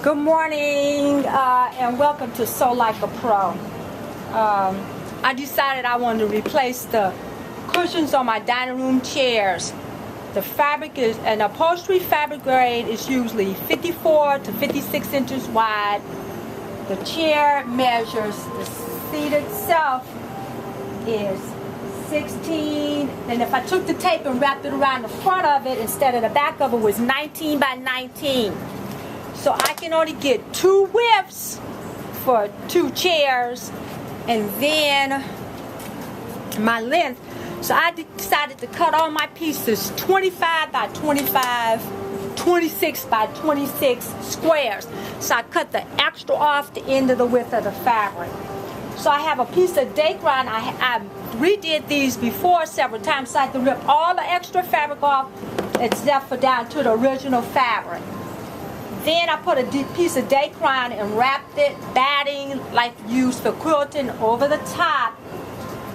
Good morning and welcome to Sew Like a Pro. I decided I wanted to replace the cushions on my dining room chairs. The fabric is an upholstery fabric grade is usually 54 to 56 inches wide. The chair measures, the seat itself is 16, and if I took the tape and wrapped it around the front of it instead of the back of it, was 19 by 19. So I can only get 2 widths for 2 chairs, and then my length. So I decided to cut all my pieces 25 by 25, 26 by 26 squares. So I cut the extra off the end of the width of the fabric. So I have a piece of Dacron. I redid these before several times, so I had to rip all the extra fabric off except for down to the original fabric. Then I put a piece of Dacron and wrapped it, batting like used for quilting, over the top.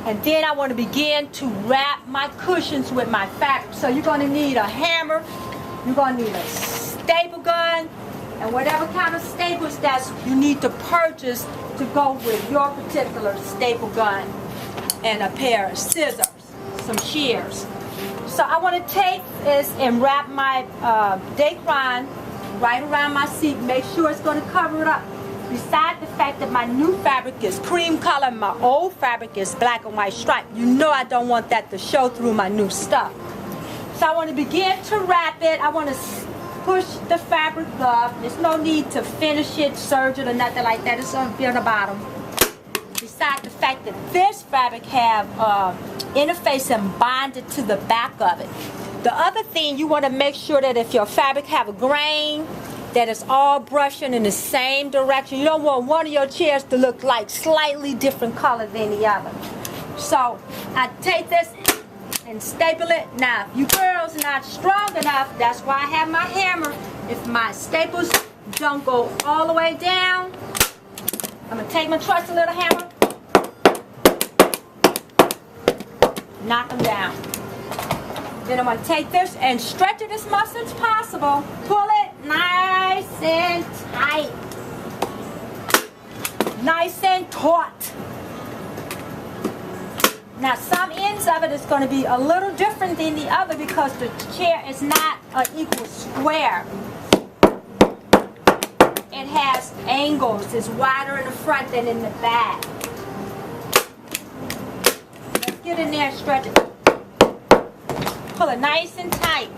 And then I want to begin to wrap my cushions with my fabric. So you're going to need a hammer, you're going to need a staple gun, and whatever kind of staples that you need to purchase to go with your particular staple gun, and a pair of scissors, some shears. So I want to take this and wrap my Dacron right around my seat. Make sure it's going to cover it up. Besides the fact that my new fabric is cream color, my old fabric is black and white stripe. You know I don't want that to show through my new stuff. So I want to begin to wrap it. I want to push the fabric up. There's no need to finish it, serge it, or nothing like that. It's going to be on the bottom. Besides the fact that this fabric have interface and bonded to the back of it. The other thing, you want to make sure that if your fabric have a grain, that it's all brushing in the same direction. You don't want one of your chairs to look like slightly different color than the other. So I take this and staple it. Now, if you girls not strong enough, that's why I have my hammer. If my staples don't go all the way down, I'm going to take my trusty little hammer, knock them down. Then I'm going to take this and stretch it as much as possible. Pull it nice and tight. Nice and taut. Now some ends of it is going to be a little different than the other because the chair is not an equal square. It has angles. It's wider in the front than in the back. Let's get in there and stretch it. Pull it nice and tight.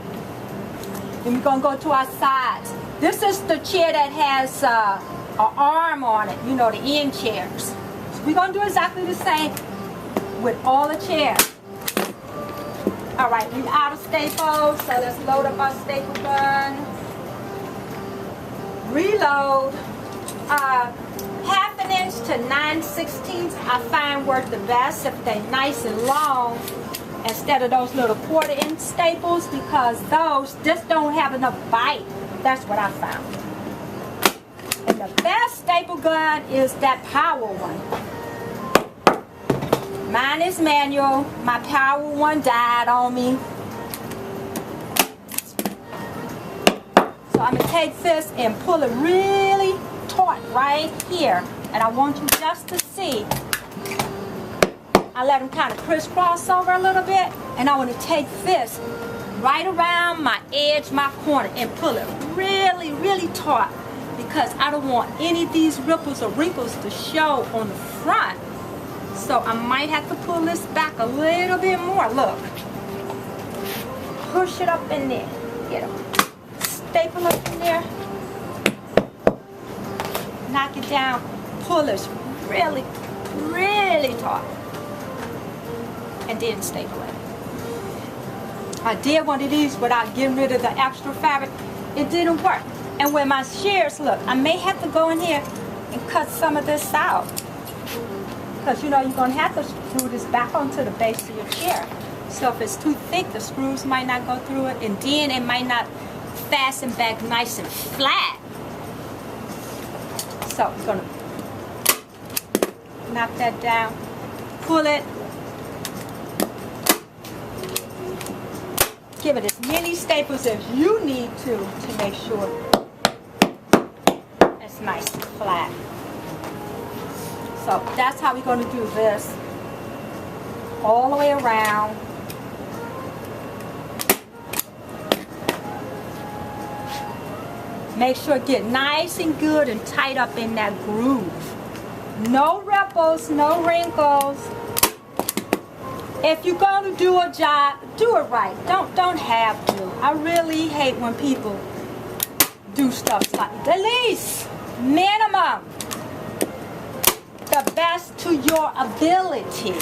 Then we're going to go to our sides. This is the chair that has an arm on it, you know, the end chairs. So we're going to do exactly the same with all the chairs. All right, we're out of staples, so let's load up our staple gun. Reload. 1/2 inch to 9/16 I find work the best if they're nice and long, instead of those little 1/4 inch staples, because those just don't have enough bite. That's what I found. And the best staple gun is that power one. Mine is manual. My power one died on me. So I'm going to take this and pull it really taut right here. And I want you just to see. I let them kind of crisscross over a little bit, and I want to take this right around my edge, my corner, and pull it really, really taut, because I don't want any of these ripples or wrinkles to show on the front. So I might have to pull this back a little bit more. Look. Push it up in there. Get a staple up in there. Knock it down. Pull this really, really taut. And then staple it. I did one of these without getting rid of the extra fabric. It didn't work. And with my shears, look, I may have to go in here and cut some of this out. Because you know you're going to have to screw this back onto the base of your chair. So if it's too thick, the screws might not go through it, and then it might not fasten back nice and flat. So I'm going to knock that down, pull it, give it as many staples as you need to make sure it's nice and flat. So that's how we're going to do this all the way around. Make sure it get nice and good and tight up in that groove. No ripples, no wrinkles. If you're going to do a job, do it right. Don't have to. I really hate when people do stuff like the least, minimum, the best to your ability.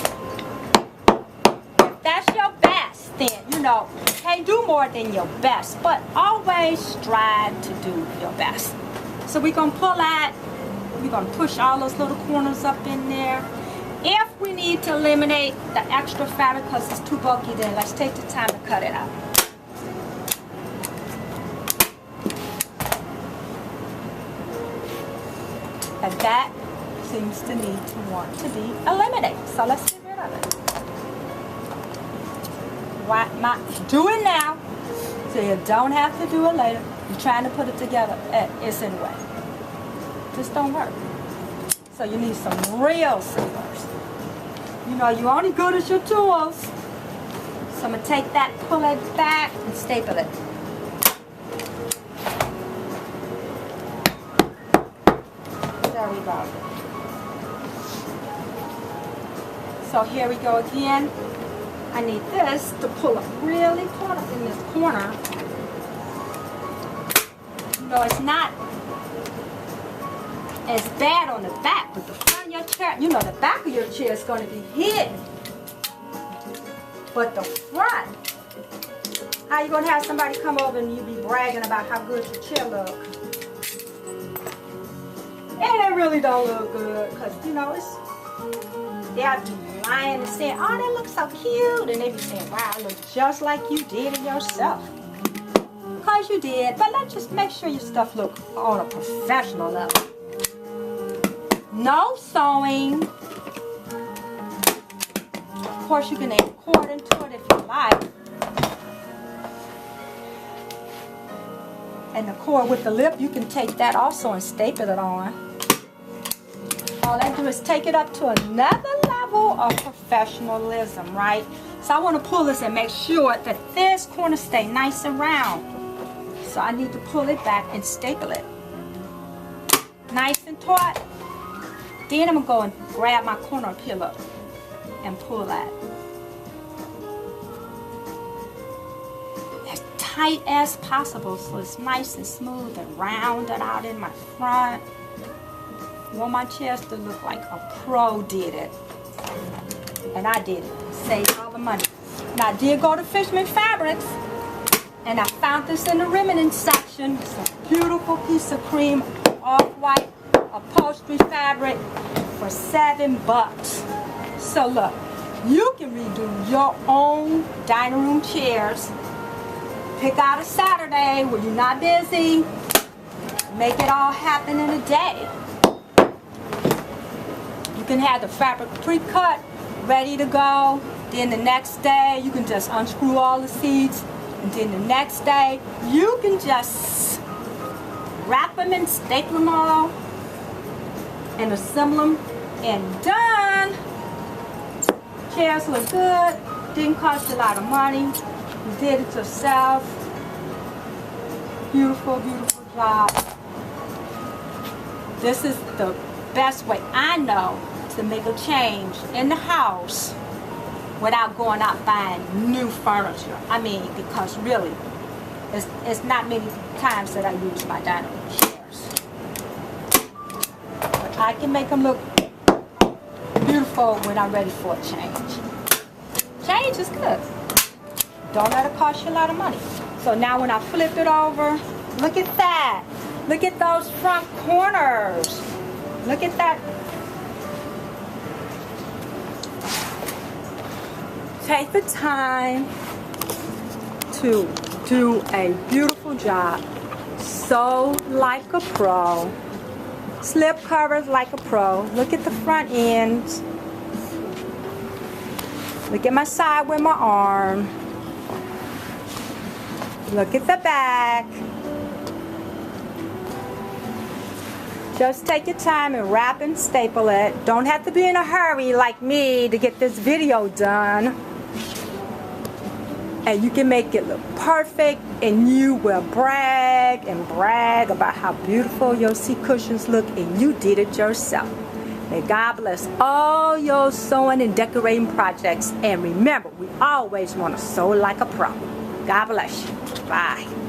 If that's your best, then, you know, can't do more than your best, but always strive to do your best. So we're going to pull that. We're going to push all those little corners up in there. If we need to eliminate the extra fabric because it's too bulky, then let's take the time to cut it out. And that seems to need to want to be eliminated. So let's get rid of it. Do it now so you don't have to do it later. You're trying to put it together. It's in the way. Just don't work. So you need some real scissors. You know, you're only good as your tools. So I'm going to take that, pull it back, and staple it. There we go. So here we go again. I need this to pull up really caught up in this corner. You know, it's not as bad on the back, but the front of your chair, you know, the back of your chair is going to be hidden. But the front, how you going to have somebody come over and you be bragging about how good your chair looks? And it really don't look good, because, you know, they'll be lying and saying, oh, that looks so cute. And they be saying, wow, it looks just like you did it yourself. Because you did, but let's just make sure your stuff look on a professional level. No sewing. Of course, you can add cord into it if you like. And the cord with the lip, you can take that also and staple it on. All I do is take it up to another level of professionalism, right? So I want to pull this and make sure that this corner stay nice and round. So I need to pull it back and staple it. Nice and taut. Then I'm going to go and grab my corner pillow and pull that. As tight as possible so it's nice and smooth and rounded out in my front. I want my chairs to look like a pro did it. And I did it. Saved all the money. Now I did go to Fishman Fabrics and I found this in the remnant section. It's a beautiful piece of cream off-white upholstery fabric for $7. So look, you can redo your own dining room chairs. Pick out a Saturday where you're not busy. Make it all happen in a day. You can have the fabric pre-cut, ready to go. Then the next day, you can just unscrew all the seats. And then the next day, you can just wrap them and staple them all and assemble them and done. Chairs look good. Didn't cost a lot of money. You did it yourself. Beautiful, beautiful job. This is the best way I know to make a change in the house without going out buying new furniture. I mean, because really, it's not many times that I use my dining room chairs. But I can make them look beautiful when I'm ready for a change. Change is good. Don't let it cost you a lot of money. So now when I flip it over, look at that. Look at those front corners. Look at that. Take the time to do a beautiful job. Sew like a pro. Slip covers like a pro. Look at the front ends. Look at my side with my arm. Look at the back. Just take your time and wrap and staple it. Don't have to be in a hurry like me to get this video done. And you can make it look perfect, and you will brag about how beautiful your seat cushions look, and you did it yourself. May God bless all your sewing and decorating projects. And remember, we always want to sew like a pro. God bless you. Bye.